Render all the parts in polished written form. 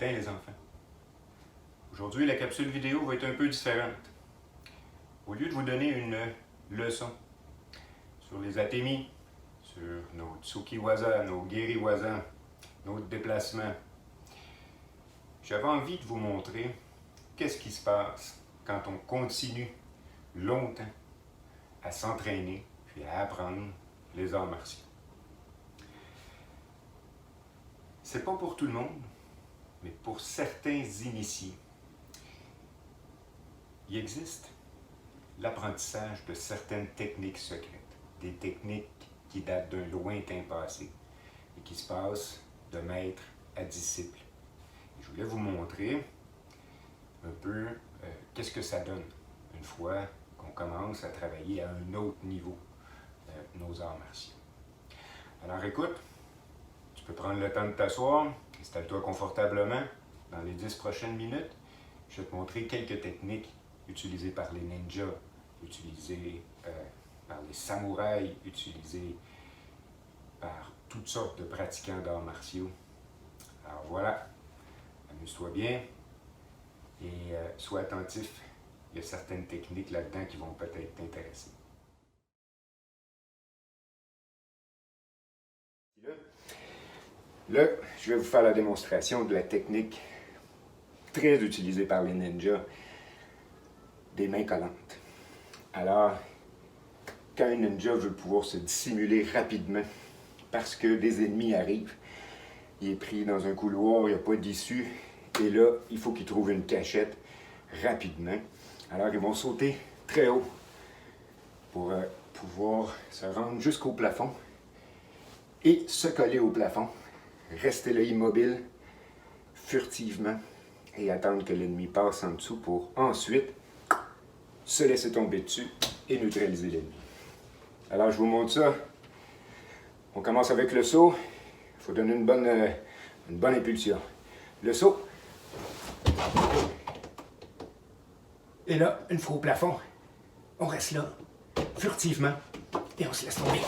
matin les enfants. Aujourd'hui, la capsule vidéo va être un peu différente. Au lieu de vous donner une leçon sur les atémies, sur nos tsukiwaza, nos giriwaza, nos déplacements, j'avais envie de vous montrer qu'est-ce qui se passe quand on continue longtemps à s'entraîner puis à apprendre les arts martiaux. C'est pas pour tout le monde, mais pour certains initiés, il existe l'apprentissage de certaines techniques secrètes, des techniques qui datent d'un lointain passé et qui se passent de maître à disciple. Et je voulais vous montrer un peu qu'est-ce que ça donne une fois qu'on commence à travailler à un autre niveau nos arts martiaux. Alors écoute, tu peux prendre le temps de t'asseoir, installe-toi confortablement. Dans les 10 prochaines minutes, je vais te montrer quelques techniques utilisées par les ninjas, utilisées par les samouraïs, utilisées par toutes sortes de pratiquants d'arts martiaux. Alors voilà, amuse-toi bien et sois attentif. Il y a certaines techniques là-dedans qui vont peut-être t'intéresser. Là, je vais vous faire la démonstration de la technique très utilisée par les ninjas des mains collantes. Alors, quand un ninja veut pouvoir se dissimuler rapidement parce que des ennemis arrivent, il est pris dans un couloir, il n'y a pas d'issue, et là, il faut qu'il trouve une cachette rapidement. Alors, ils vont sauter très haut pour pouvoir se rendre jusqu'au plafond et se coller au plafond. Rester là immobile, furtivement, et attendre que l'ennemi passe en dessous pour ensuite se laisser tomber dessus et neutraliser l'ennemi. Alors, je vous montre ça. On commence avec le saut. Il faut donner une bonne impulsion. Le saut. Et là, une fois au plafond, on reste là, furtivement, et on se laisse tomber.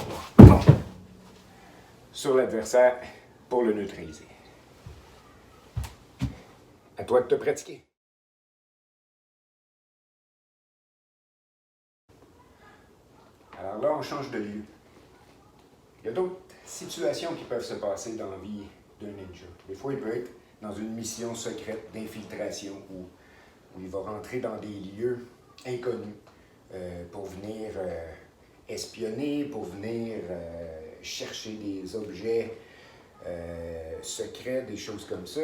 Sur l'adversaire pour le neutraliser. À toi de te pratiquer. Alors là, on change de lieu. Il y a d'autres situations qui peuvent se passer dans la vie d'un ninja. Des fois, il peut être dans une mission secrète d'infiltration où il va rentrer dans des lieux inconnus pour venir espionner, pour venir chercher des objets secrets, des choses comme ça.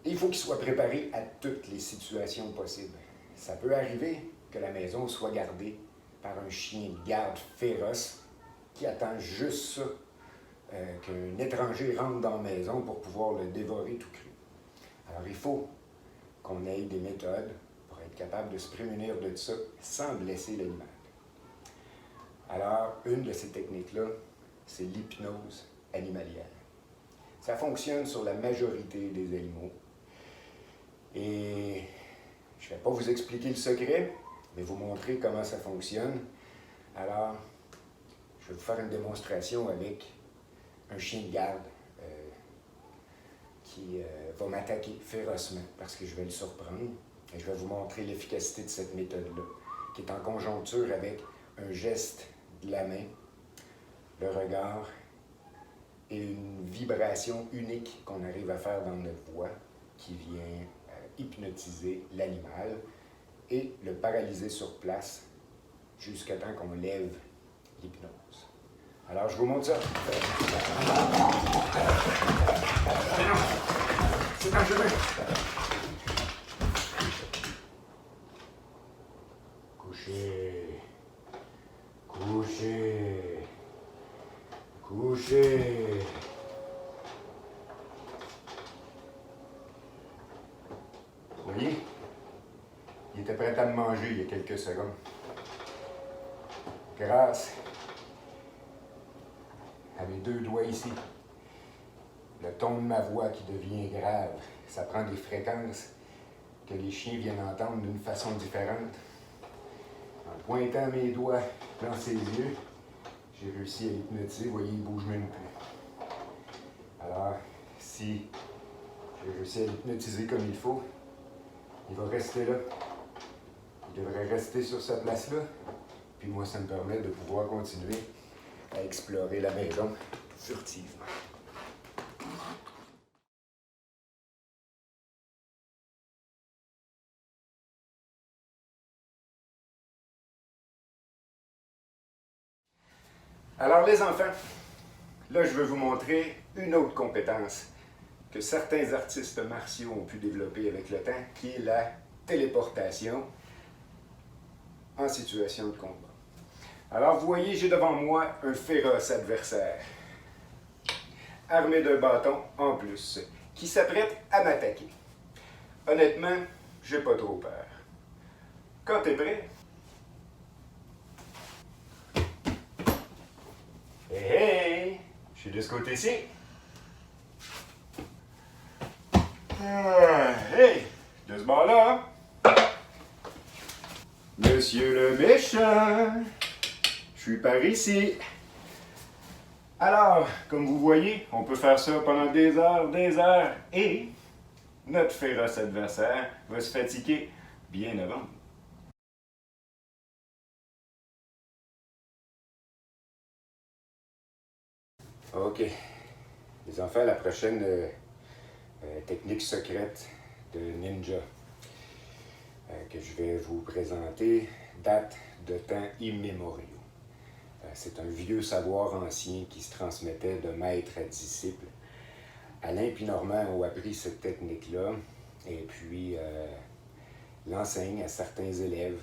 Et il faut qu'il soit préparé à toutes les situations possibles. Ça peut arriver que la maison soit gardée par un chien de garde féroce qui attend juste ça, qu'un étranger rentre dans la maison pour pouvoir le dévorer tout cru. Alors il faut qu'on ait des méthodes pour être capable de se prémunir de ça sans blesser l'animal. Alors, une de ces techniques-là, c'est l'hypnose animalière. Ça fonctionne sur la majorité des animaux. Et je ne vais pas vous expliquer le secret, mais vous montrer comment ça fonctionne. Alors, je vais vous faire une démonstration avec un chien de garde qui va m'attaquer férocement parce que je vais le surprendre. Et je vais vous montrer l'efficacité de cette méthode-là, qui est en conjoncture avec un geste de la main, le regard et une vibration unique qu'on arrive à faire dans notre voix qui vient hypnotiser l'animal et le paralyser sur place jusqu'à temps qu'on lève l'hypnose. Alors, je vous montre ça. C'est dangereux. Couchez. Couchez. Couchez. Vous voyez? Il était prêt à me manger il y a quelques secondes. Grâce à mes deux doigts ici, le ton de ma voix qui devient grave, ça prend des fréquences que les chiens viennent entendre d'une façon différente. En pointant mes doigts dans ses yeux, j'ai réussi à l'hypnotiser. Vous voyez, il ne bouge même plus. Alors, si J'ai réussi à l'hypnotiser comme il faut. Il va rester là. Il devrait rester sur sa place là. Puis moi, ça me permet de pouvoir continuer à explorer la maison furtivement. Alors les enfants, là je veux vous montrer une autre compétence que certains artistes martiaux ont pu développer avec le temps, qui est la téléportation en situation de combat. Alors vous voyez, j'ai devant moi un féroce adversaire, armé d'un bâton en plus, qui s'apprête à m'attaquer. Honnêtement, j'ai pas trop peur. Quand t'es prêt? Hey, hey! Je suis de ce côté-ci. Hey! De ce bord-là. Monsieur le méchant, je suis par ici. Alors, comme vous voyez, on peut faire ça pendant des heures, et notre féroce adversaire va se fatiguer bien avant. OK. Les enfants, la prochaine technique secrète de ninja que je vais vous présenter date de temps immémoriaux. C'est un vieux savoir ancien qui se transmettait de maître à disciple. Alain et Normand ont appris cette technique-là et puis l'enseignent à certains élèves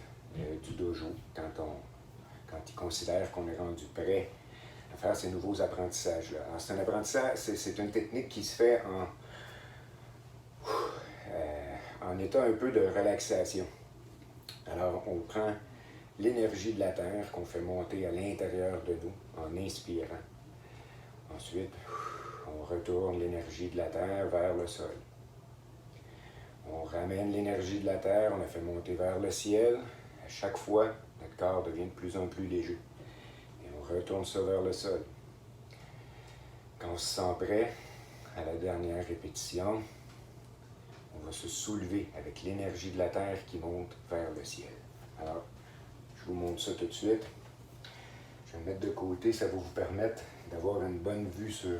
du dojo quand ils considèrent qu'on est rendu prêt à faire ces nouveaux apprentissages-là. Alors, c'est un apprentissage, c'est une technique qui se fait en état un peu de relaxation. Alors, on prend l'énergie de la Terre qu'on fait monter à l'intérieur de nous en inspirant. Ensuite, on retourne l'énergie de la Terre vers le sol. On ramène l'énergie de la Terre, on la fait monter vers le ciel. À chaque fois, notre corps devient de plus en plus léger. Et on retourne ça vers le sol. Quand on se sent prêt, à la dernière répétition, on va se soulever avec l'énergie de la Terre qui monte vers le ciel. Alors, je vous montre ça tout de suite. Je vais me mettre de côté, ça va vous permettre d'avoir une bonne vue sur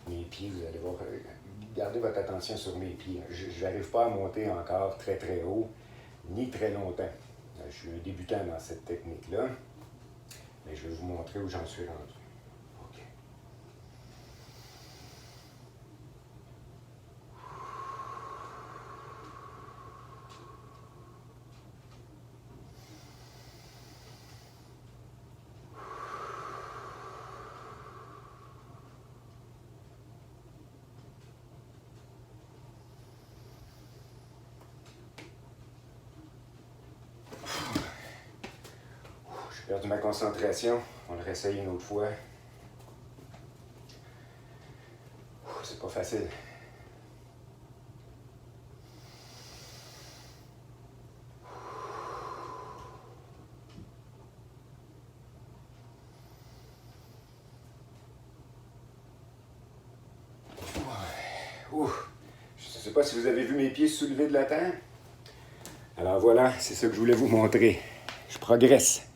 mes pieds. Vous allez voir, gardez votre attention sur mes pieds. Je n'arrive pas à monter encore très très haut, ni très longtemps. Je suis un débutant dans cette technique-là, mais je vais vous montrer où j'en suis rendu. OK. J'ai perdu ma concentration. On le réessaye une autre fois. C'est pas facile. Je ne sais pas si vous avez vu mes pieds soulevés de la terre. Alors voilà, c'est ça que je voulais vous montrer. Je progresse.